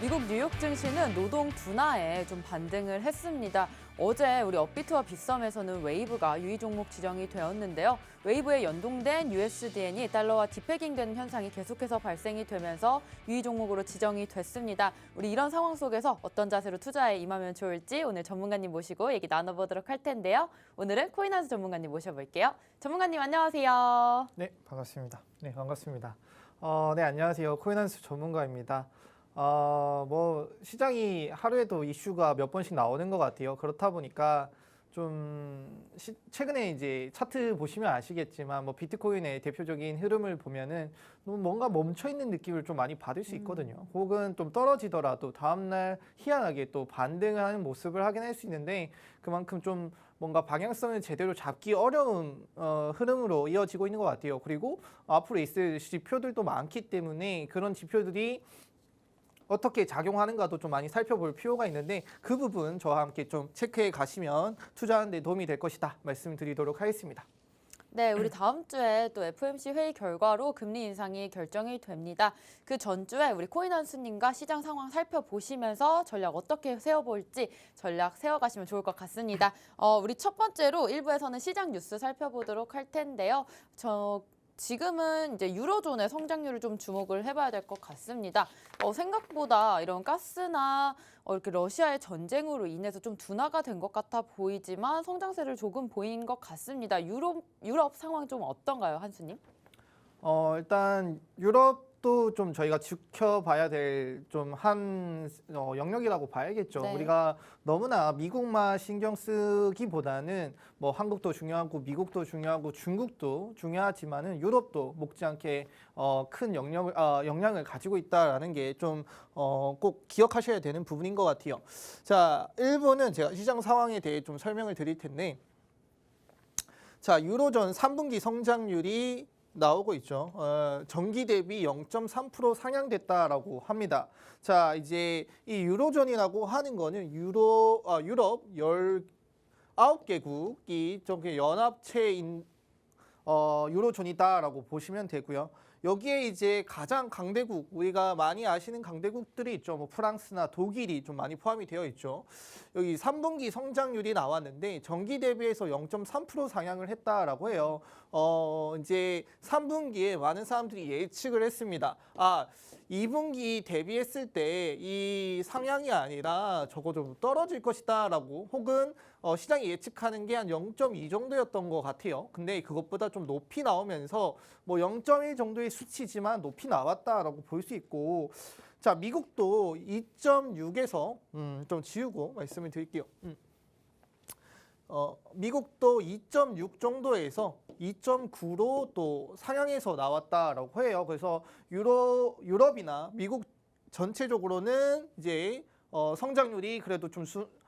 미국 뉴욕 증시는 노동 둔화에 좀 반등을 했습니다. 어제 우리 업비트와 빗썸에서는 웨이브가 유의 종목 지정이 되었는데요. 웨이브에 연동된 USDN이 달러와 디pegging되는 현상이 계속해서 발생이 되면서 유의 종목으로 지정이 됐습니다. 우리 이런 상황 속에서 어떤 자세로 투자에 임하면 좋을지 오늘 전문가님 모시고 얘기 나눠보도록 할 텐데요. 오늘은 코인하우스 전문가님 모셔볼게요. 전문가님 안녕하세요. 네, 반갑습니다. 네, 반갑습니다. 네, 안녕하세요. 코인하우스 전문가입니다. 시장이 하루에도 이슈가 몇 번씩 나오는 것 같아요. 그렇다 보니까 좀 최근에 이제 차트 보시면 아시겠지만 비트코인의 대표적인 흐름을 보면은 뭔가 멈춰 있는 느낌을 좀 많이 받을 수 있거든요. 혹은 좀 떨어지더라도 다음날 희한하게 또 반등하는 모습을 확인할 수 있는데 그만큼 좀 뭔가 방향성을 제대로 잡기 어려운 흐름으로 이어지고 있는 것 같아요. 그리고 앞으로 있을 지표들도 많기 때문에 그런 지표들이 어떻게 작용하는가도 좀 많이 살펴볼 필요가 있는데 그 부분 저와 함께 좀 체크해 가시면 투자하는 데 도움이 될 것이다 말씀드리도록 하겠습니다. 네, 우리 다음 주에 또 FOMC 회의 결과로 금리 인상이 결정이 됩니다. 그 전주에 우리 코인원수님과 시장 상황 살펴보시면서 전략 어떻게 세워볼지 전략 세워가시면 좋을 것 같습니다. 우리 첫 번째로 1부에서는 시장 뉴스 살펴보도록 할 텐데요. 지금은 이제 유로존의 성장률을 좀 주목을 해봐야 될 것 같습니다. 생각보다 이런 가스나 이렇게 러시아의 전쟁으로 인해서 좀 둔화가 된 것 같아 보이지만 성장세를 조금 보인 것 같습니다. 유럽 상황 좀 어떤가요, 한수님? 일단 유럽도 좀 저희가 지켜봐야 될 좀 한 영역이라고 봐야겠죠. 네. 우리가 너무나 미국만 신경 쓰기보다는 한국도 중요하고 미국도 중요하고 중국도 중요하지만은 유럽도 못지않게 큰 영향을 가지고 있다라는 게 좀 꼭 기억하셔야 되는 부분인 것 같아요. 자, 1부는 제가 시장 상황에 대해 좀 설명을 드릴 텐데, 자, 유로존 3분기 성장률이 나오고 있죠. 전기 대비 0.3% 상향됐다라고 합니다. 자, 이제 이 유로존이라고 하는 거는 유럽 19개국이 저기 연합체인 유로존이다라고 보시면 되고요. 여기에 이제 가장 강대국, 우리가 많이 아시는 강대국들이 있죠. 프랑스나 독일이 좀 많이 포함이 되어 있죠. 여기 3분기 성장률이 나왔는데 전기 대비해서 0.3% 상향을 했다라고 해요. 이제 3분기에 많은 사람들이 예측을 했습니다. 2분기 대비했을 때 이 상향이 아니라 적어도 좀 떨어질 것이다라고, 혹은 시장이 예측하는 게 한 0.2 정도였던 것 같아요. 근데 그것보다 좀 높이 나오면서 0.1 정도의 수치지만 높이 나왔다라고 볼 수 있고, 자, 미국도 2.6에서 좀 지우고 말씀을 드릴게요. 미국도 2.6 정도에서 2.9로 또 상향해서 나왔다라고 해요. 그래서 유럽이나 미국 전체적으로는 이제 성장률이 그래도 좀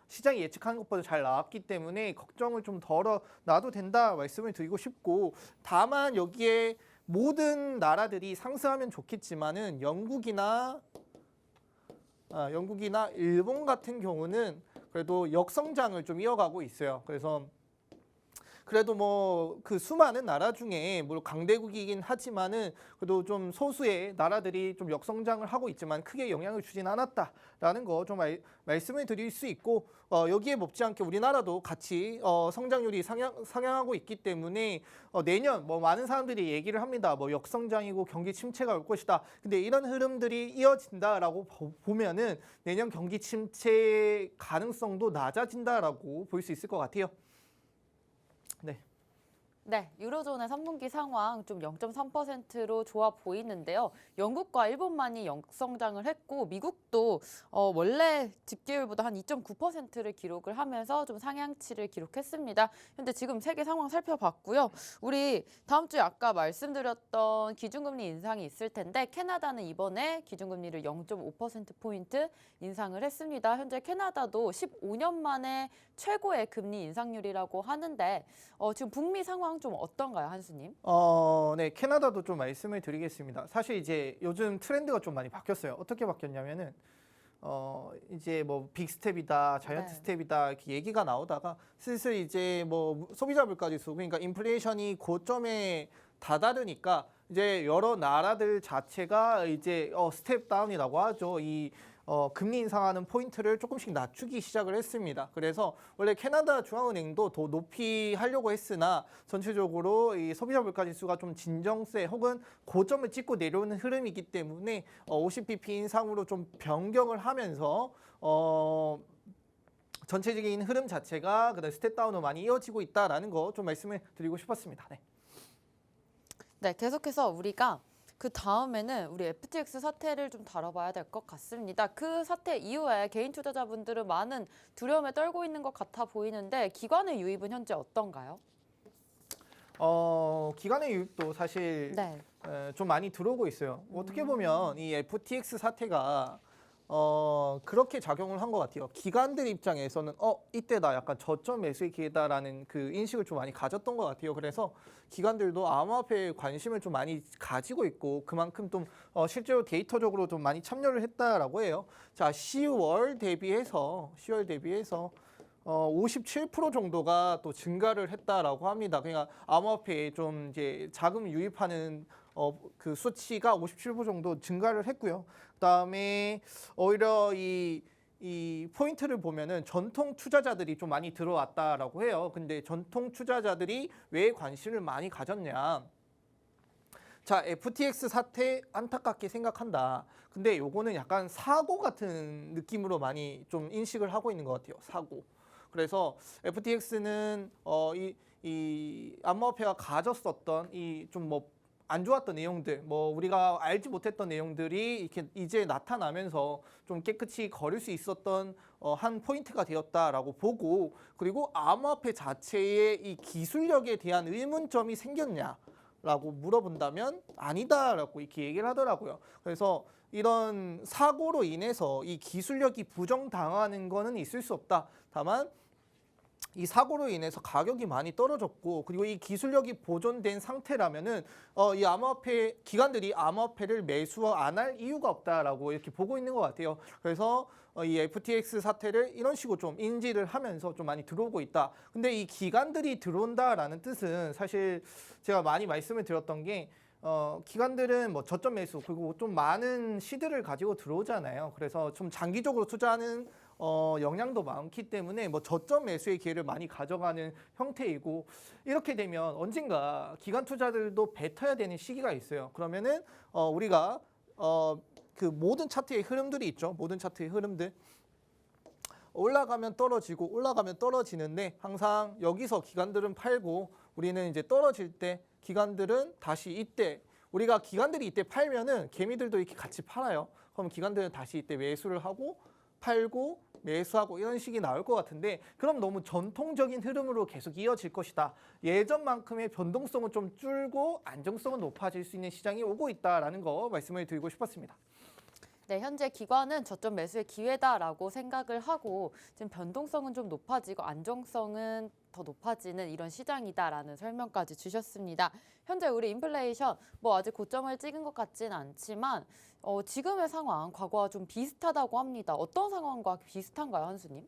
시장이 예측하는 것보다 잘 나왔기 때문에 걱정을 좀 덜어놔도 된다 말씀을 드리고 싶고, 다만 여기에 모든 나라들이 상승하면 좋겠지만은 영국이나 일본 같은 경우는 그래도 역성장을 좀 이어가고 있어요. 그래서 그래도 그 수많은 나라 중에 물론 강대국이긴 하지만은 그래도 좀 소수의 나라들이 좀 역성장을 하고 있지만 크게 영향을 주진 않았다라는 거 좀 말씀을 드릴 수 있고, 여기에 못지않게 우리나라도 같이 성장률이 상향하고 있기 때문에 내년 많은 사람들이 얘기를 합니다. 역성장이고 경기 침체가 올 것이다. 근데 이런 흐름들이 이어진다라고 보면은 내년 경기 침체 가능성도 낮아진다라고 볼 수 있을 것 같아요. 네, 유로존의 3분기 상황 좀 0.3%로 좋아 보이는데요. 영국과 일본만이 역성장을 했고 미국도 원래 집계율보다 한 2.9%를 기록을 하면서 좀 상향치를 기록했습니다. 현재 지금 세계 상황 살펴봤고요. 우리 다음 주에 아까 말씀드렸던 기준금리 인상이 있을 텐데 캐나다는 이번에 기준금리를 0.5%포인트 인상을 했습니다. 현재 캐나다도 15년 만에 최고의 금리 인상률이라고 하는데 지금 북미 상황 좀 어떤가요, 한수님? 네, 캐나다도 좀 말씀을 드리겠습니다. 사실 이제 요즘 트렌드가 좀 많이 바뀌었어요. 어떻게 바뀌었냐면은 이제 빅스텝이다, 자이언트 네. 스텝이다 이렇게 얘기가 나오다가 슬슬 이제 소비자 물가지수, 그러니까 인플레이션이 고점에 다다르니까 이제 여러 나라들 자체가 이제 스텝 다운이라고 하죠. 이 금리 인상하는 포인트를 조금씩 낮추기 시작을 했습니다. 그래서 원래 캐나다 중앙은행도 더 높이 하려고 했으나 전체적으로 이 소비자 물가 지수가 좀 진정세 혹은 고점을 찍고 내려오는 흐름이기 때문에 50bp 인상으로 좀 변경을 하면서 전체적인 흐름 자체가 그다음 스텝다운으로 많이 이어지고 있다라는 거 좀 말씀을 드리고 싶었습니다. 네. 네, 계속해서 우리가 그 다음에는 우리 FTX 사태를 좀 다뤄봐야 될 것 같습니다. 그 사태 이후에 개인 투자자분들은 많은 두려움에 떨고 있는 것 같아 보이는데 기관의 유입은 현재 어떤가요? 기관의 유입도 사실 네. 좀 많이 들어오고 있어요. 어떻게 보면 이 FTX 사태가 그렇게 작용을 한 것 같아요. 기관들 입장에서는 이때 나 약간 저점 매수의 기회다라는 그 인식을 좀 많이 가졌던 것 같아요. 그래서 기관들도 암호화폐에 관심을 좀 많이 가지고 있고 그만큼 좀 실제로 데이터적으로 좀 많이 참여를 했다라고 해요. 자, 10월 대비해서 57% 정도가 또 증가를 했다라고 합니다. 그러니까 암호화폐에 좀 이제 자금 유입하는 그 수치가 57% 정도 증가를 했고요. 그다음에 오히려 이 포인트를 보면은 전통 투자자들이 좀 많이 들어왔다라고 해요. 근데 전통 투자자들이 왜 관심을 많이 가졌냐? 자, FTX 사태 안타깝게 생각한다. 근데 요거는 약간 사고 같은 느낌으로 많이 좀 인식을 하고 있는 것 같아요. 사고. 그래서 FTX는 이 암호화폐가 가졌었던 이 좀 뭐 안 좋았던 내용들, 뭐 우리가 알지 못했던 내용들이 이렇게 이제 나타나면서 좀 깨끗이 거릴 수 있었던 한 포인트가 되었다라고 보고, 그리고 암호화폐 자체의 이 기술력에 대한 의문점이 생겼냐? 라고 물어본다면 아니다라고 이렇게 얘기를 하더라고요. 그래서 이런 사고로 인해서 이 기술력이 부정당하는 거는 있을 수 없다. 다만 이 사고로 인해서 가격이 많이 떨어졌고, 그리고 이 기술력이 보존된 상태라면은 이 암호화폐 기관들이 암호화폐를 매수 안 할 이유가 없다라고 이렇게 보고 있는 것 같아요. 그래서 이 FTX 사태를 이런 식으로 좀 인지를 하면서 좀 많이 들어오고 있다. 근데 이 기관들이 들어온다라는 뜻은 사실 제가 많이 말씀을 드렸던 게 기관들은 뭐 저점 매수 그리고 좀 많은 시드를 가지고 들어오잖아요. 그래서 좀 장기적으로 투자하는 영향도 많기 때문에 뭐 저점 매수의 기회를 많이 가져가는 형태이고, 이렇게 되면 언젠가 기관 투자들도 뱉어야 되는 시기가 있어요. 그러면은 우리가 그 모든 차트의 흐름들이 있죠. 모든 차트의 흐름들. 올라가면 떨어지고 올라가면 떨어지는데 항상 여기서 기관들은 팔고 우리는 이제 떨어질 때 기관들은 다시 이때 우리가 기관들이 이때 팔면은 개미들도 이렇게 같이 팔아요. 그럼 기관들은 다시 이때 매수를 하고 팔고 매수하고 이런 식이 나올 것 같은데, 그럼 너무 전통적인 흐름으로 계속 이어질 것이다. 예전만큼의 변동성은 좀 줄고 안정성은 높아질 수 있는 시장이 오고 있다라는 거 말씀을 드리고 싶었습니다. 네, 현재 기관은 저점 매수의 기회다라고 생각을 하고 지금 변동성은 좀 높아지고 안정성은 더 높아지는 이런 시장이다라는 설명까지 주셨습니다. 현재 우리 인플레이션 뭐 아직 고점을 찍은 것 같지는 않지만 지금의 상황 과거와 좀 비슷하다고 합니다. 어떤 상황과 비슷한가요, 한수님?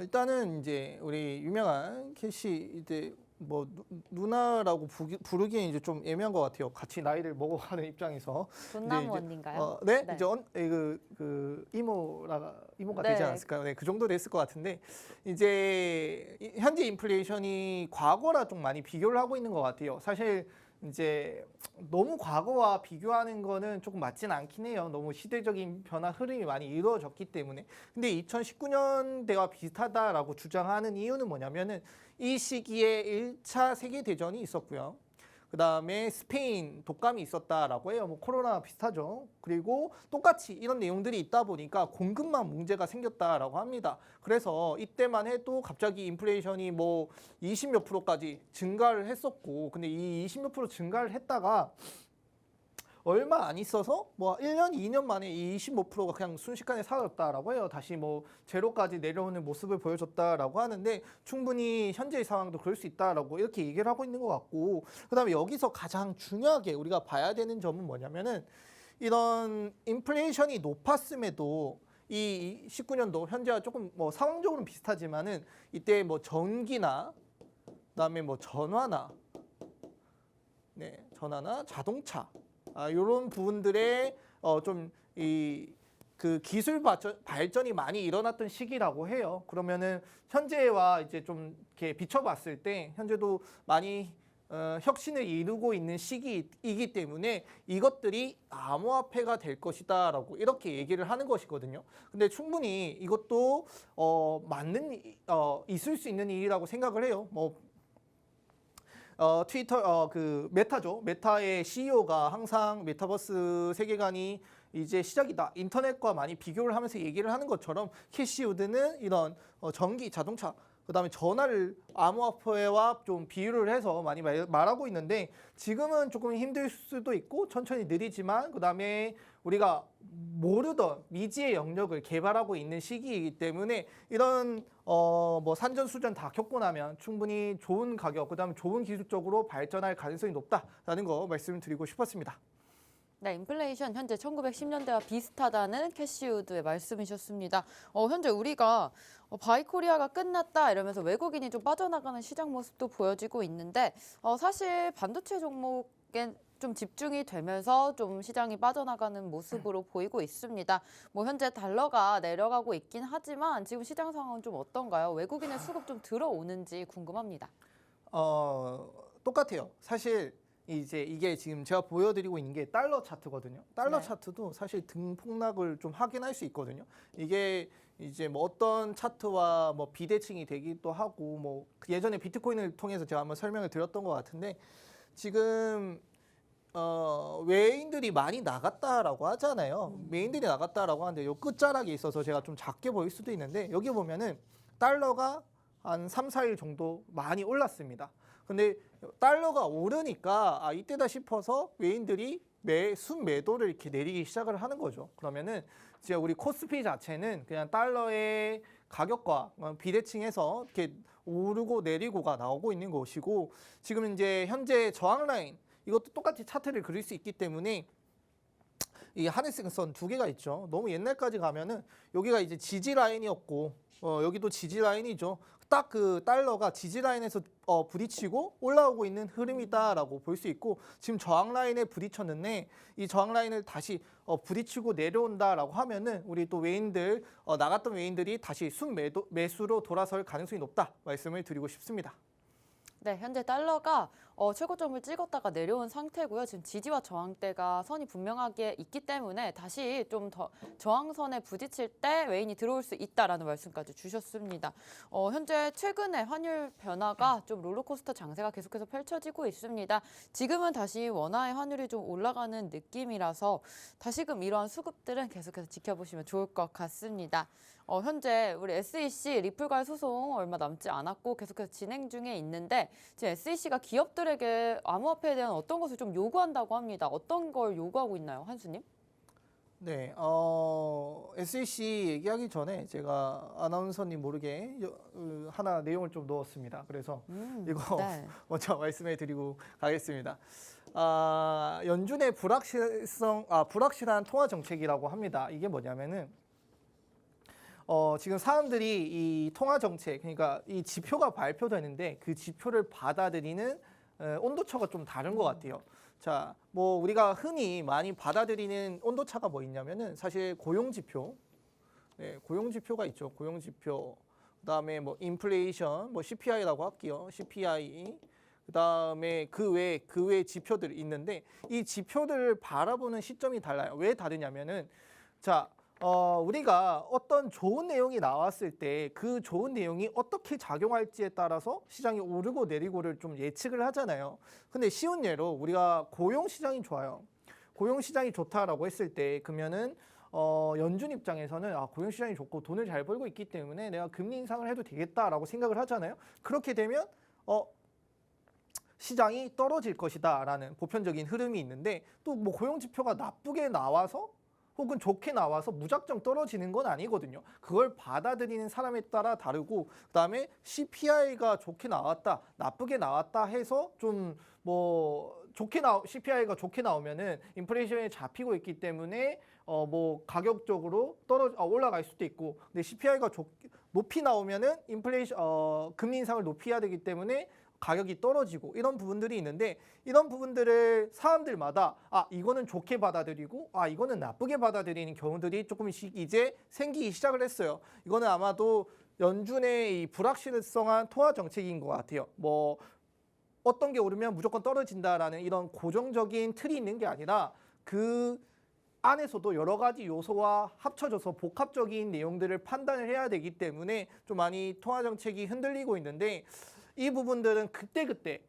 일단은 이제 우리 유명한 캐시 이제 뭐 누나라고 부르기엔 이제 좀 애매한 것 같아요. 같이 나이를 먹어가는 입장에서. 돈나무 근데 이제, 언니인가요? 네, 네. 이제 그 이모가 네. 되지 않았을까요? 네, 그 정도 됐을 것 같은데 이제 현재 인플레이션이 과거랑 좀 많이 비교를 하고 있는 것 같아요. 사실 이제 너무 과거와 비교하는 거는 조금 맞진 않긴 해요. 너무 시대적인 변화 흐름이 많이 이루어졌기 때문에. 근데 2019년대와 비슷하다라고 주장하는 이유는 뭐냐면은 이 시기에 1차 세계대전이 있었고요. 그다음에 스페인 독감이 있었다라고 해요. 뭐 코로나 비슷하죠. 그리고 똑같이 이런 내용들이 있다 보니까 공급망 문제가 생겼다라고 합니다. 그래서 이때만 해도 갑자기 인플레이션이 뭐 20몇 프로까지 증가를 했었고, 근데 이 20몇 프로 증가를 했다가 얼마 안 있어서 뭐 1년, 2년 만에 이 25%가 그냥 순식간에 사라졌다라고 해요. 다시 뭐 제로까지 내려오는 모습을 보여줬다라고 하는데, 충분히 현재의 상황도 그럴 수 있다라고 이렇게 얘기를 하고 있는 것 같고, 그다음에 여기서 가장 중요하게 우리가 봐야 되는 점은 뭐냐면은 이런 인플레이션이 높았음에도 이 19년도 현재와 조금 뭐 상황적으로는 비슷하지만은 이때 뭐 전기나 그다음에 뭐 전화나 자동차 이런 부분들의 좀 이 그 기술 발전이 많이 일어났던 시기라고 해요. 그러면은 현재와 이제 좀 이렇게 비춰봤을 때 현재도 많이 혁신을 이루고 있는 시기이기 때문에 이것들이 암호화폐가 될 것이다라고 이렇게 얘기를 하는 것이거든요. 근데 충분히 이것도 맞는 있을 수 있는 일이라고 생각을 해요. 뭐 트위터 그 메타죠. 메타의 CEO가 항상 메타버스 세계관이 이제 시작이다. 인터넷과 많이 비교를 하면서 얘기를 하는 것처럼 캐시우드는 이런 전기, 자동차, 그다음에 전화를 암호화폐와 좀 비유를 해서 많이 말하고 있는데 지금은 조금 힘들 수도 있고 천천히 느리지만 그다음에 우리가 모르던 미지의 영역을 개발하고 있는 시기이기 때문에 이런 뭐 산전수전 다 겪고 나면 충분히 좋은 가격 그다음에 좋은 기술적으로 발전할 가능성이 높다라는 거 말씀을 드리고 싶었습니다. 네, 인플레이션 현재 1910년대와 비슷하다는 캐시우드의 말씀이셨습니다. 현재 우리가 바이코리아가 끝났다 이러면서 외국인이 좀 빠져나가는 시장 모습도 보여지고 있는데 사실 반도체 종목에 좀 집중이 되면서 좀 시장이 빠져나가는 모습으로 보이고 있습니다. 뭐 현재 달러가 내려가고 있긴 하지만 지금 시장 상황은 좀 어떤가요? 외국인의 수급 좀 들어오는지 궁금합니다. 똑같아요. 사실 이제 이게 지금 제가 보여드리고 있는 게 달러 차트거든요. 달러 네. 차트도 사실 등폭락을 좀 확인할 수 있거든요. 이게 이제 뭐 어떤 차트와 뭐 비대칭이 되기도 하고 뭐 예전에 비트코인을 통해서 제가 한번 설명을 드렸던 것 같은데 지금 외인들이 많이 나갔다라고 하잖아요. 외인들이 나갔다라고 하는데 요 끝자락에 있어서 제가 좀 작게 보일 수도 있는데 여기 보면은 달러가 한 3, 4일 정도 많이 올랐습니다. 근데 달러가 오르니까 이때다 싶어서 외인들이 순매도를 이렇게 내리기 시작을 하는 거죠. 그러면은 이제 우리 코스피 자체는 그냥 달러의 가격과 비대칭해서 이렇게 오르고 내리고가 나오고 있는 것이고 지금 이제 현재 저항 라인 이것도 똑같이 차트를 그릴 수 있기 때문에 이 하늘색선 두 개가 있죠. 너무 옛날까지 가면은 여기가 이제 지지 라인이었고 여기도 지지 라인이죠. 딱 그 달러가 지지 라인에서 부딪히고 올라오고 있는 흐름이다라고 볼 수 있고 지금 저항 라인에 부딪혔는데 이 저항 라인을 다시 부딪히고 내려온다라고 하면은 우리 또 외인들 나갔던 외인들이 다시 매수로 돌아설 가능성이 높다 말씀을 드리고 싶습니다. 네, 현재 달러가 최고점을 찍었다가 내려온 상태고요. 지금 지지와 저항대가 선이 분명하게 있기 때문에 다시 좀 더 저항선에 부딪힐 때 외인이 들어올 수 있다라는 말씀까지 주셨습니다. 현재 최근에 환율 변화가 좀 롤러코스터 장세가 계속해서 펼쳐지고 있습니다. 지금은 다시 원화의 환율이 좀 올라가는 느낌이라서 다시금 이러한 수급들은 계속해서 지켜보시면 좋을 것 같습니다. 현재 우리 SEC 리플과의 소송 얼마 남지 않았고 계속해서 진행 중에 있는데 지금 SEC가 기업들에게 암호화폐에 대한 어떤 것을 좀 요구한다고 합니다. 어떤 걸 요구하고 있나요, 한수님? 네, SEC 얘기하기 전에 제가 아나운서님 모르게 하나 내용을 좀 넣었습니다. 그래서 이거 네. 먼저 말씀해 드리고 가겠습니다. 연준의 불확실한 통화 정책이라고 합니다. 이게 뭐냐면은 지금 사람들이 이 통화 정책, 그러니까 이 지표가 발표되는데 그 지표를 받아들이는 온도차가 좀 다른 것 같아요. 자, 뭐 우리가 흔히 많이 받아들이는 온도차가 뭐 있냐면은 사실 고용 지표, 고용 지표가 있죠. 고용 지표. 그다음에 뭐 인플레이션, 뭐 CPI라고 할게요. CPI. 그다음에 그 외 지표들이 있는데 이 지표들을 바라보는 시점이 달라요. 왜 다르냐면은 자, 우리가 어떤 좋은 내용이 나왔을 때 그 좋은 내용이 어떻게 작용할지에 따라서 시장이 오르고 내리고를 좀 예측을 하잖아요. 근데 쉬운 예로 우리가 고용 시장이 좋아요. 고용 시장이 좋다라고 했을 때 그러면은 연준 입장에서는 고용 시장이 좋고 돈을 잘 벌고 있기 때문에 내가 금리 인상을 해도 되겠다라고 생각을 하잖아요. 그렇게 되면 시장이 떨어질 것이다라는 보편적인 흐름이 있는데 또 뭐 고용 지표가 나쁘게 나와서 혹은 좋게 나와서 무작정 떨어지는 건 아니거든요. 그걸 받아들이는 사람에 따라 다르고 그다음에 CPI가 좋게 나왔다, 나쁘게 나왔다 해서 좀 뭐 CPI가 좋게 나오면은 인플레이션이 잡히고 있기 때문에 뭐 가격적으로 올라갈 수도 있고 근데 CPI가 높이 나오면은 금리 인상을 높이 해야 되기 때문에 가격이 떨어지고 이런 부분들이 있는데 이런 부분들을 사람들마다 이거는 좋게 받아들이고 이거는 나쁘게 받아들이는 경우들이 조금씩 이제 생기기 시작을 했어요. 이거는 아마도 연준의 이 불확실성한 통화 정책인 것 같아요. 뭐 어떤 게 오르면 무조건 떨어진다라는 이런 고정적인 틀이 있는 게 아니라 그 안에서도 여러 가지 요소와 합쳐져서 복합적인 내용들을 판단을 해야 되기 때문에 좀 많이 통화 정책이 흔들리고 있는데 이 부분들은 그때그때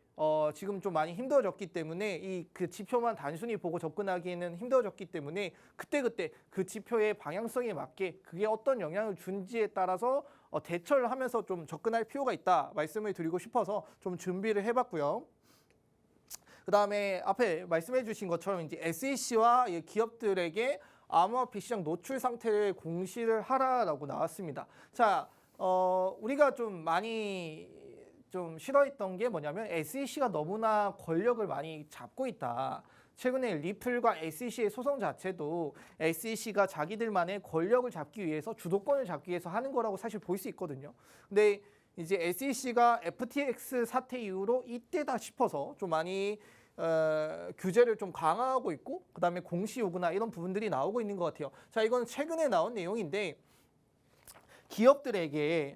지금 좀 많이 힘들어졌기 때문에 이 그 지표만 단순히 보고 접근하기에는 힘들어졌기 때문에 그때그때 그 지표의 방향성에 맞게 그게 어떤 영향을 준지에 따라서 대처를 하면서 좀 접근할 필요가 있다 말씀을 드리고 싶어서 좀 준비를 해봤고요. 그다음에 앞에 말씀해 주신 것처럼 이제 SEC와 기업들에게 암호화폐 시장 노출 상태를 공시를 하라라고 나왔습니다. 자, 우리가 좀 많이 좀 싫어했던 게 뭐냐면 SEC가 너무나 권력을 많이 잡고 있다. 최근에 리플과 SEC의 소송 자체도 SEC가 자기들만의 권력을 잡기 위해서 주도권을 잡기 위해서 하는 거라고 사실 볼 수 있거든요. 근데 이제 SEC가 FTX 사태 이후로 이때다 싶어서 좀 많이 규제를 좀 강화하고 있고 그다음에 공시 요구나 이런 부분들이 나오고 있는 것 같아요. 자, 이건 최근에 나온 내용인데 기업들에게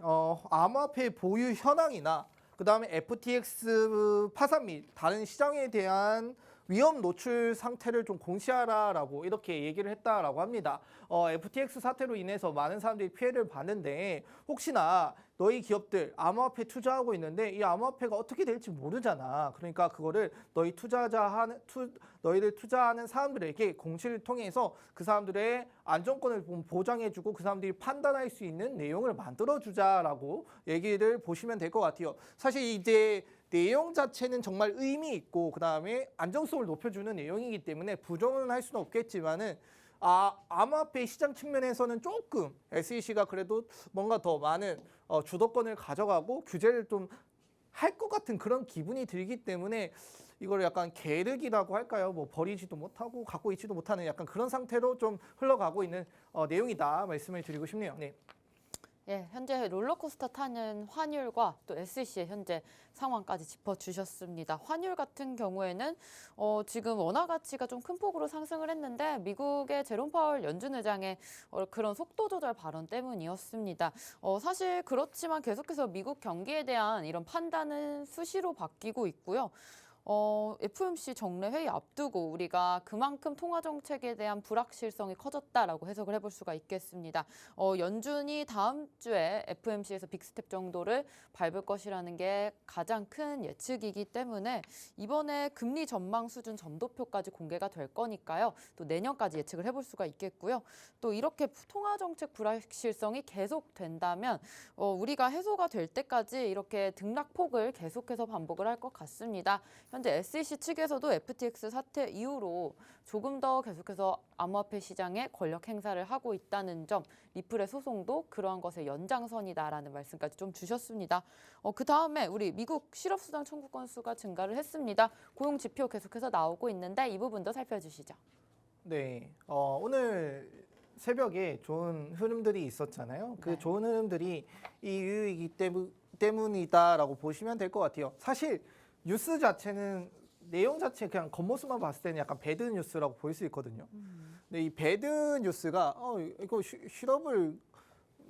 암호화폐 보유 현황이나 그다음에 FTX 파산 및 다른 시장에 대한 위험 노출 상태를 좀 공시하라라고 이렇게 얘기를 했다라고 합니다. FTX 사태로 인해서 많은 사람들이 피해를 봤는데 혹시나 너희 기업들 암호화폐 투자하고 있는데 이 암호화폐가 어떻게 될지 모르잖아. 그러니까 그거를 너희들 투자하는 사람들에게 공시를 통해서 그 사람들의 안전권을 보장해주고 그 사람들이 판단할 수 있는 내용을 만들어주자라고 얘기를 보시면 될 것 같아요. 사실 이제 내용 자체는 정말 의미 있고 그다음에 안정성을 높여주는 내용이기 때문에 부정은 할 수는 없겠지만은 암호화폐 시장 측면에서는 조금 SEC가 그래도 뭔가 더 많은 주도권을 가져가고 규제를 좀 할 것 같은 그런 기분이 들기 때문에 이걸 약간 계륵이라고 할까요? 뭐 버리지도 못하고 갖고 있지도 못하는 약간 그런 상태로 좀 흘러가고 있는 내용이다 말씀을 드리고 싶네요. 네. 예, 현재 롤러코스터 타는 환율과 또 SEC의 현재 상황까지 짚어주셨습니다. 환율 같은 경우에는 지금 원화 가치가 좀 큰 폭으로 상승을 했는데 미국의 제롬 파월 연준 의장의 그런 속도 조절 발언 때문이었습니다. 사실 그렇지만 계속해서 미국 경기에 대한 이런 판단은 수시로 바뀌고 있고요. FOMC 정례 회의 앞두고 우리가 그만큼 통화 정책에 대한 불확실성이 커졌다라고 해석을 해볼 수가 있겠습니다. 연준이 다음 주에 FOMC에서 빅스텝 정도를 밟을 것이라는 게 가장 큰 예측이기 때문에 이번에 금리 전망 수준 점도표까지 공개가 될 거니까요. 또 내년까지 예측을 해볼 수가 있겠고요. 또 이렇게 통화 정책 불확실성이 계속된다면 우리가 해소가 될 때까지 이렇게 등락폭을 계속해서 반복을 할 것 같습니다. 현재 SEC 측에서도 FTX 사태 이후로 조금 더 계속해서 암호화폐 시장에 권력 행사를 하고 있다는 점, 리플의 소송도 그러한 것의 연장선이다라는 말씀까지 좀 주셨습니다. 그 다음에 우리 미국 실업수당 청구 건수가 증가를 했습니다. 고용 지표 계속해서 나오고 있는데 이 부분도 살펴주시죠. 네, 오늘 새벽에 좋은 흐름들이 있었잖아요. 그 네. 좋은 흐름들이 이 이유이기 때문이다라고 보시면 될 것 같아요. 사실 뉴스 자체는 내용 자체 그냥 겉모습만 봤을 때는 약간 배드 뉴스라고 볼 수 있거든요. 근데 이 배드 뉴스가 이거 실업을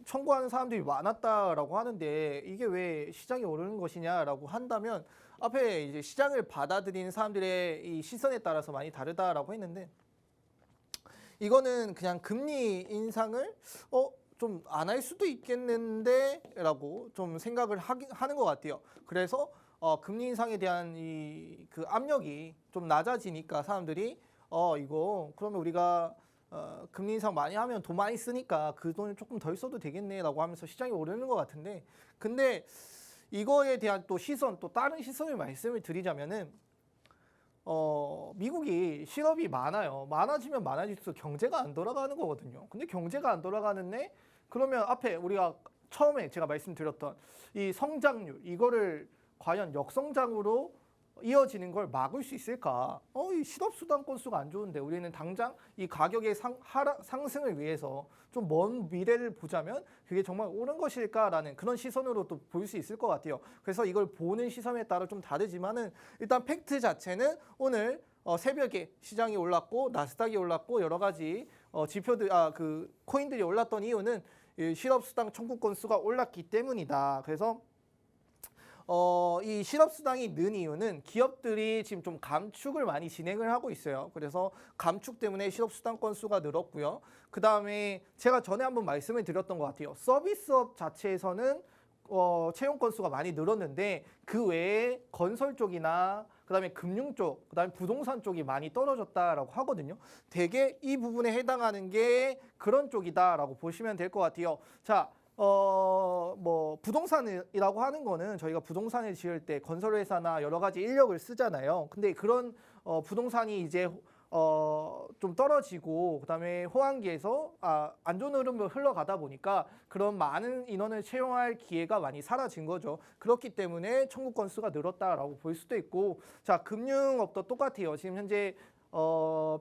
청구하는 사람들이 많았다라고 하는데 이게 왜 시장이 오르는 것이냐라고 한다면 앞에 이제 시장을 받아들이는 사람들의 이 시선에 따라서 많이 다르다라고 했는데 이거는 그냥 금리 인상을 좀 안 할 수도 있겠는데라고 좀 생각을 하는 것 같아요. 그래서 금리 인상에 대한 그 압력이 좀 낮아지니까 사람들이 이거 그러면 우리가 금리 인상 많이 하면 돈 많이 쓰니까 그 돈을 조금 덜 써도 되겠네라고 하면서 시장이 오르는 것 같은데 근데 이거에 대한 또 시선 또 다른 시선을 말씀을 드리자면은 미국이 실업이 많아요. 많아지면 많아질수록 경제가 안 돌아가는 거거든요. 근데 경제가 안 돌아가는데 그러면 앞에 우리가 처음에 제가 말씀드렸던 이 성장률 이거를 과연 역성장으로 이어지는 걸 막을 수 있을까? 이 실업수당 건수가 안 좋은데 우리는 당장 이 가격의 상승을 위해서 좀 먼 미래를 보자면 그게 정말 옳은 것일까라는 그런 시선으로 또 볼 수 있을 것 같아요. 그래서 이걸 보는 시선에 따라 좀 다르지만은 일단 팩트 자체는 오늘 새벽에 시장이 올랐고 나스닥이 올랐고 여러 가지 지표들 그 코인들이 올랐던 이유는 이 실업수당 청구 건수가 올랐기 때문이다. 그래서 이 실업수당이 는 이유는 기업들이 지금 좀 감축을 많이 진행을 하고 있어요. 그래서 감축 때문에 실업수당 건수가 늘었고요. 그 다음에 제가 전에 한번 말씀을 드렸던 것 같아요. 서비스업 자체에서는 채용 건수가 많이 늘었는데 그 외에 건설 쪽이나 그다음에 금융 쪽, 그다음에 부동산 쪽이 많이 떨어졌다라고 하거든요. 대개 이 부분에 해당하는 게 그런 쪽이다라고 보시면 될 것 같아요. 자, 뭐 부동산이라고 하는 거는 저희가 부동산을 지을 때 건설회사나 여러 가지 인력을 쓰잖아요. 근데 그런 부동산이 이제 좀 떨어지고 그다음에 호황기에서 안 좋은 흐름으로 흘러가다 보니까 그런 많은 인원을 채용할 기회가 많이 사라진 거죠. 그렇기 때문에 청구 건수가 늘었다라고 볼 수도 있고, 자, 금융업도 똑같아요. 지금 현재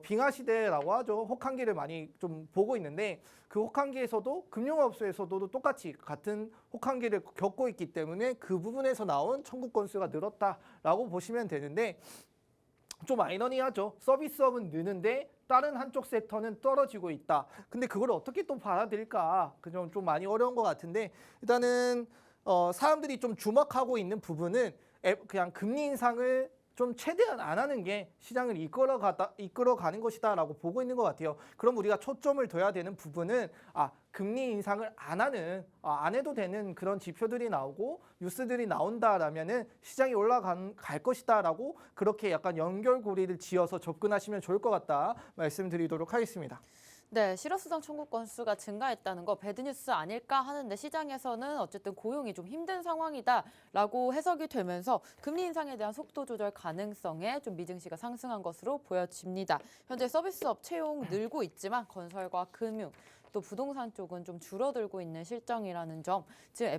빙하 시대라고 하죠. 혹한기를 많이 좀 보고 있는데 그 혹한기에서도 금융업소에서도 똑같이 같은 혹한기를 겪고 있기 때문에 그 부분에서 나온 청구 건수가 늘었다라고 보시면 되는데, 좀 아이러니하죠. 서비스업은 느는데 다른 한쪽 섹터는 떨어지고 있다. 근데 그걸 어떻게 또 받아들일까? 그좀 많이 어려운 것 같은데, 일단은 사람들이 좀 주목하고 있는 부분은 그냥 금리 인상을 좀 최대한 안 하는 게 시장을 이끌어가는 것이다라고 보고 있는 것 같아요. 그럼 우리가 초점을 둬야 되는 부분은 금리 인상을 안 해도 되는 그런 지표들이 나오고 뉴스들이 나온다라면은 시장이 올라갈 것이다라고 그렇게 약간 연결고리를 지어서 접근하시면 좋을 것 같다 말씀드리도록 하겠습니다. 네, 실업수당 청구 건수가 증가했다는 거 배드뉴스 아닐까 하는데 시장에서는 어쨌든 고용이 좀 힘든 상황이다라고 해석이 되면서 금리 인상에 대한 속도 조절 가능성에 좀 미증시가 상승한 것으로 보여집니다. 현재 서비스업 채용 늘고 있지만 건설과 금융 또 부동산 쪽은 좀 줄어들고 있는 실정이라는 점, 지금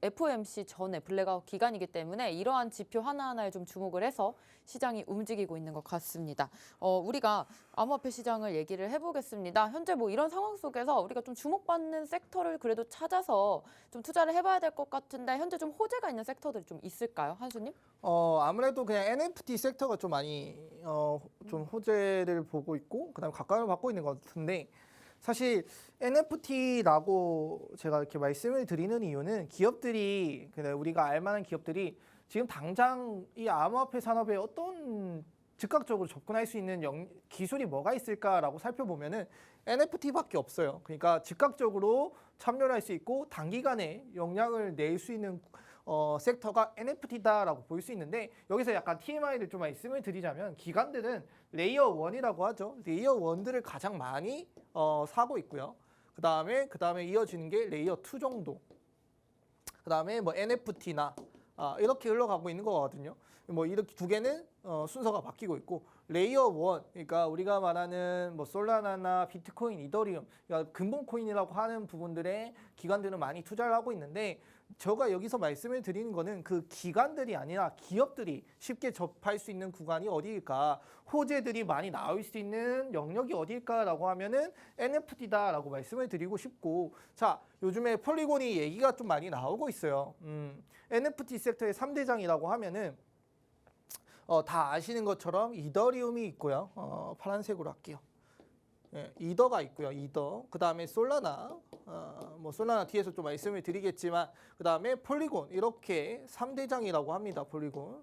FOMC 전에 블랙아웃 기간이기 때문에 이러한 지표 하나하나에 좀 주목을 해서 시장이 움직이고 있는 것 같습니다. 우리가 암호화폐 시장을 얘기를 해보겠습니다. 현재 뭐 이런 상황 속에서 우리가 좀 주목받는 섹터를 그래도 찾아서 좀 투자를 해봐야 될 것 같은데 현재 좀 호재가 있는 섹터들이 좀 있을까요, 한수님? 아무래도 그냥 NFT 섹터가 좀 많이 좀 호재를 보고 있고 그다음에 각광을 받고 있는 것 같은데, 사실 NFT라고 제가 이렇게 말씀을 드리는 이유는 기업들이, 우리가 알만한 기업들이 지금 당장 이 암호화폐 산업에 어떤 즉각적으로 접근할 수 있는 기술이 뭐가 있을까라고 살펴보면은 NFT밖에 없어요. 그러니까 즉각적으로 참여를 할 수 있고 단기간에 영향을 낼 수 있는 섹터가 NFT다라고 볼 수 있는데, 여기서 약간 TMI를 좀 말씀을 드리자면 기관들은 레이어 1이라고 하죠. 레이어 1들을 가장 많이 사고 있고요. 그 다음에 이어지는 게 레이어 2 정도. 그 다음에 뭐 NFT나 이렇게 흘러가고 있는 거거든요. 뭐 이렇게 두 개는 순서가 바뀌고 있고, 레이어 1, 그러니까 우리가 말하는 뭐 솔라나나 비트코인, 이더리움, 그러니까 근본 코인이라고 하는 부분들에 기관들은 많이 투자를 하고 있는데, 제가 여기서 말씀을 드리는 거는 그 기관들이 아니라 기업들이 쉽게 접할 수 있는 구간이 어디일까, 호재들이 많이 나올 수 있는 영역이 어디일까라고 하면은 NFT다라고 말씀을 드리고 싶고, 자, 요즘에 폴리곤이 얘기가 좀 많이 나오고 있어요. NFT 섹터의 3대장이라고 하면은 다 아시는 것처럼 이더리움이 있고요. 파란색으로 할게요. 예, 이더가 있고요. 이더. 그 다음에 솔라나. 뭐 솔라나 뒤에서 좀 말씀을 드리겠지만, 그 다음에 폴리곤. 이렇게 3대장이라고 합니다. 폴리곤.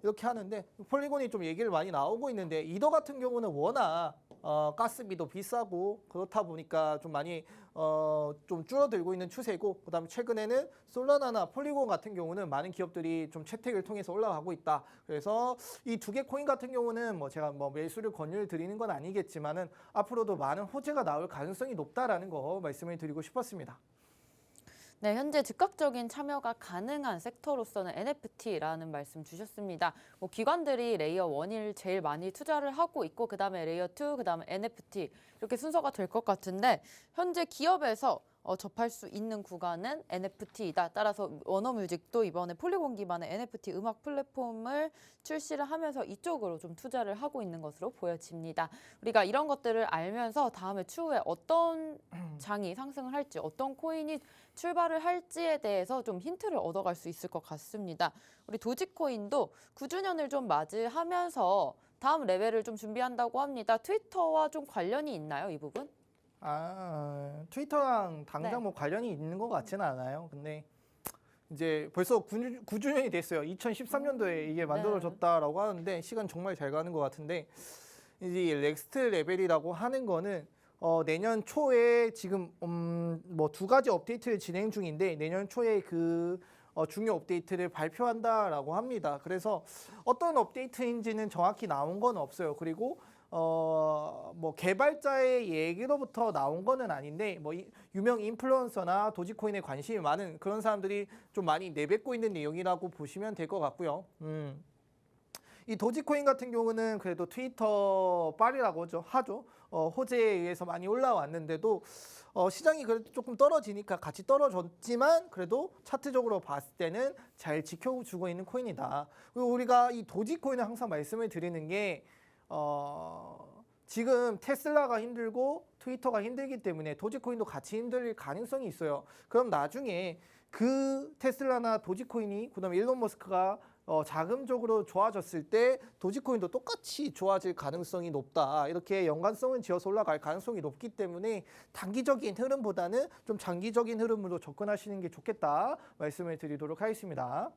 이렇게 하는데 폴리곤이 좀 얘기를 많이 나오고 있는데, 이더 같은 경우는 워낙 가스비도 비싸고 그렇다 보니까 좀 많이 좀 줄어들고 있는 추세고, 그다음에 최근에는 솔라나나 폴리곤 같은 경우는 많은 기업들이 좀 채택을 통해서 올라가고 있다. 그래서 이 두 개 코인 같은 경우는 뭐 제가 뭐 매수를 권유를 드리는 건 아니겠지만은 앞으로도 많은 호재가 나올 가능성이 높다라는 거 말씀을 드리고 싶었습니다. 네, 현재 즉각적인 참여가 가능한 섹터로서는 NFT라는 말씀 주셨습니다. 뭐 기관들이 레이어 1을 제일 많이 투자를 하고 있고, 그다음에 레이어 2, 그다음에 NFT 이렇게 순서가 될 것 같은데, 현재 기업에서 접할 수 있는 구간은 NFT이다. 따라서 워너뮤직도 이번에 폴리곤 기반의 NFT 음악 플랫폼을 출시를 하면서 이쪽으로 좀 투자를 하고 있는 것으로 보여집니다. 우리가 이런 것들을 알면서 다음에 추후에 어떤 장이 상승을 할지, 어떤 코인이 출발을 할지에 대해서 좀 힌트를 얻어갈 수 있을 것 같습니다. 우리 도지코인도 9주년을 좀 맞이하면서 다음 레벨을 좀 준비한다고 합니다. 트위터와 좀 관련이 있나요, 이 부분? 트위터랑 당장 네. 뭐 관련이 있는 것 같지는 않아요. 근데 이제 벌써 9주년이 됐어요. 2013년도에 이게 만들어졌다라고 하는데 시간 정말 잘 가는 것 같은데 이제 넥스트 레벨이라고 하는 거는 내년 초에 지금 뭐 2가지 업데이트를 진행 중인데 내년 초에 그 중요 업데이트를 발표한다라고 합니다. 그래서 어떤 업데이트인지는 정확히 나온 건 없어요. 그리고 뭐 개발자의 얘기로부터 나온 거는 아닌데 뭐 유명 인플루언서나 도지코인에 관심이 많은 그런 사람들이 좀 많이 내뱉고 있는 내용이라고 보시면 될 것 같고요. 이 도지코인 같은 경우는 그래도 트위터 빨이라고 하죠. 호재에 의해서 많이 올라왔는데도 시장이 그래도 조금 떨어지니까 같이 떨어졌지만 그래도 차트적으로 봤을 때는 잘 지켜주고 있는 코인이다. 그리고 우리가 이 도지코인을 항상 말씀을 드리는 게 지금 테슬라가 힘들고 트위터가 힘들기 때문에 도지코인도 같이 힘들 가능성이 있어요. 그럼 나중에 그 테슬라나 도지코인이 그다음에 일론 머스크가 자금적으로 좋아졌을 때 도지코인도 똑같이 좋아질 가능성이 높다. 이렇게 연관성을 지어서 올라갈 가능성이 높기 때문에 단기적인 흐름보다는 좀 장기적인 흐름으로 접근하시는 게 좋겠다 말씀을 드리도록 하겠습니다.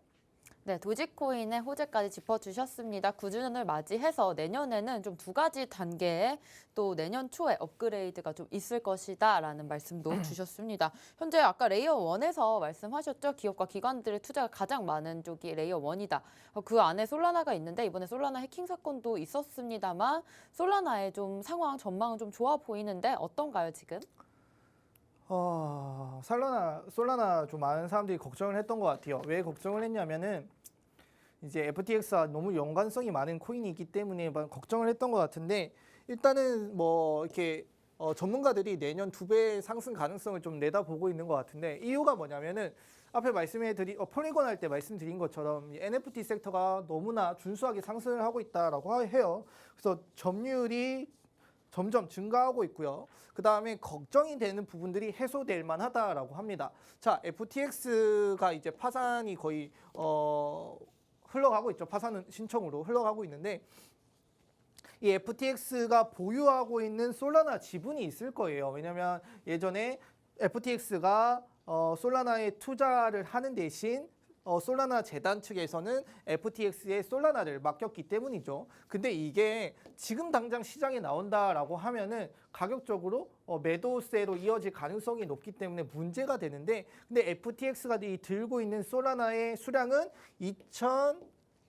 네, 도지코인의 호재까지 짚어주셨습니다. 9주년을 맞이해서 내년에는 좀 2가지 단계의 또 내년 초에 업그레이드가 좀 있을 것이다라는 말씀도 주셨습니다. 현재 아까 레이어 1에서 말씀하셨죠. 기업과 기관들의 투자가 가장 많은 쪽이 레이어 1이다. 그 안에 솔라나가 있는데 이번에 솔라나 해킹 사건도 있었습니다만 솔라나의 좀 상황, 전망은 좀 좋아 보이는데 어떤가요, 지금? 솔라나 좀 많은 사람들이 걱정을 했던 것 같아요. 왜 걱정을 했냐면은 이제 FTX와 너무 연관성이 많은 코인이 있기 때문에 걱정을 했던 것 같은데 일단은 뭐 이렇게 전문가들이 내년 2배 상승 가능성을 좀 내다보고 있는 것 같은데 이유가 뭐냐면은 앞에 폴리곤 할 때 말씀드린 것처럼 NFT 섹터가 너무나 준수하게 상승을 하고 있다라고 해요. 그래서 점유율이 점점 증가하고 있고요. 그 다음에 걱정이 되는 부분들이 해소될 만하다라고 합니다. 자, FTX가 이제 파산이 거의 흘러가고 있죠. 파산 신청으로 흘러가고 있는데 이 FTX가 보유하고 있는 솔라나 지분이 있을 거예요. 왜냐하면 예전에 FTX가 솔라나에 투자를 하는 대신 솔라나 재단 측에서는 FTX에 솔라나를 맡겼기 때문이죠. 근데 이게 지금 당장 시장에 나온다라고 하면은 가격적으로 매도세로 이어질 가능성이 높기 때문에 문제가 되는데 근데 FTX가 들고 있는 솔라나의 수량은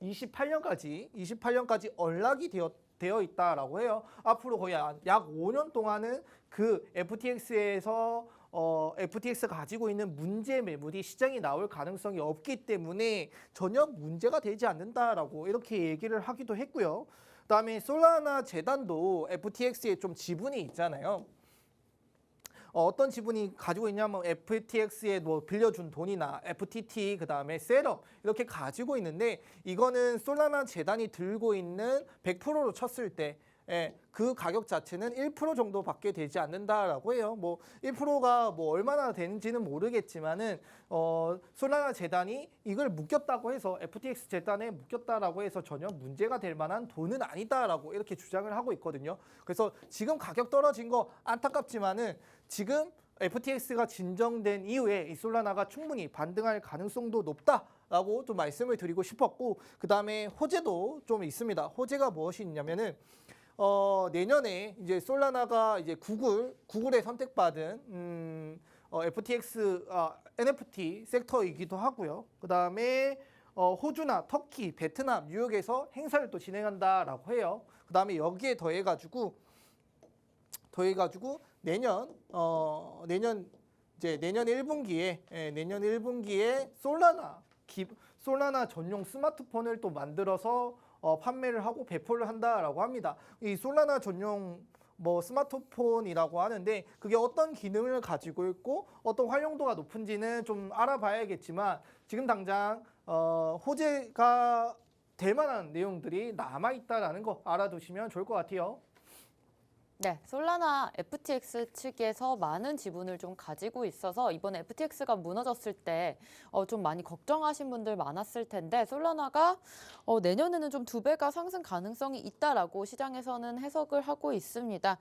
2028년까지 언락이 되어 있다라고 해요. 앞으로 거의 약 5년 동안은 그 FTX가 가지고 있는 문제 매물이 시장에 나올 가능성이 없기 때문에 전혀 문제가 되지 않는다라고 이렇게 얘기를 하기도 했고요. 그다음에 솔라나 재단도 FTX에 좀 지분이 있잖아요. 어떤 지분이 가지고 있냐면 FTX에 뭐 빌려준 돈이나 FTT 그다음에 셋업 이렇게 가지고 있는데 이거는 솔라나 재단이 들고 있는 100%로 쳤을 때 그 가격 자체는 1% 정도밖에 되지 않는다라고 해요. 뭐 1%가 뭐 얼마나 되는지는 모르겠지만은 솔라나 재단이 이걸 묶였다고 해서 FTX 재단에 묶였다라고 해서 전혀 문제가 될 만한 돈은 아니다라고 이렇게 주장을 하고 있거든요. 그래서 지금 가격 떨어진 거 안타깝지만은 지금 FTX가 진정된 이후에 이 솔라나가 충분히 반등할 가능성도 높다라고 좀 말씀을 드리고 싶었고 그 다음에 호재도 좀 있습니다. 호재가 무엇이 있냐면은 내년에 이제 솔라나가 이제 구글에 선택받은 FTX NFT 섹터이기도 하고요. 그 다음에 호주나 터키, 베트남, 뉴욕에서 행사를 또 진행한다라고 해요. 그 다음에 여기에 더해가지고 내년 1분기에 솔라나 전용 스마트폰을 또 만들어서 판매를 하고 배포를 한다라고 합니다. 이 솔라나 전용 뭐 스마트폰이라고 하는데 그게 어떤 기능을 가지고 있고 어떤 활용도가 높은지는 좀 알아봐야겠지만 지금 당장 호재가 될 만한 내용들이 남아있다라는 거 알아두시면 좋을 것 같아요. 네, 솔라나 FTX 측에서 많은 지분을 좀 가지고 있어서 이번에 FTX가 무너졌을 때 좀 많이 걱정하신 분들 많았을 텐데 솔라나가 내년에는 좀 2배가 상승 가능성이 있다라고 시장에서는 해석을 하고 있습니다.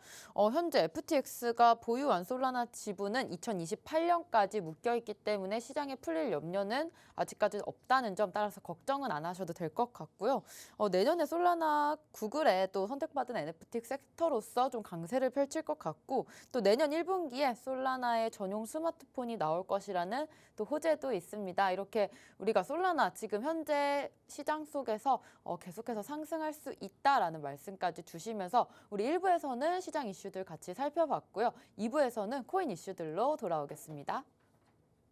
현재 FTX가 보유한 솔라나 지분은 2028년까지 묶여 있기 때문에 시장에 풀릴 염려는 아직까지 없다는 점 따라서 걱정은 안 하셔도 될 것 같고요. 내년에 솔라나 구글에 또 선택받은 NFT 섹터로서 좀 강세를 펼칠 것 같고 또 내년 1분기에 솔라나의 전용 스마트폰이 나올 것이라는 또 호재도 있습니다. 이렇게 우리가 솔라나 지금 현재 시장 속에서 계속해서 상승할 수 있다라는 말씀까지 주시면서 우리 1부에서는 시장 이슈들 같이 살펴봤고요. 2부에서는 코인 이슈들로 돌아오겠습니다.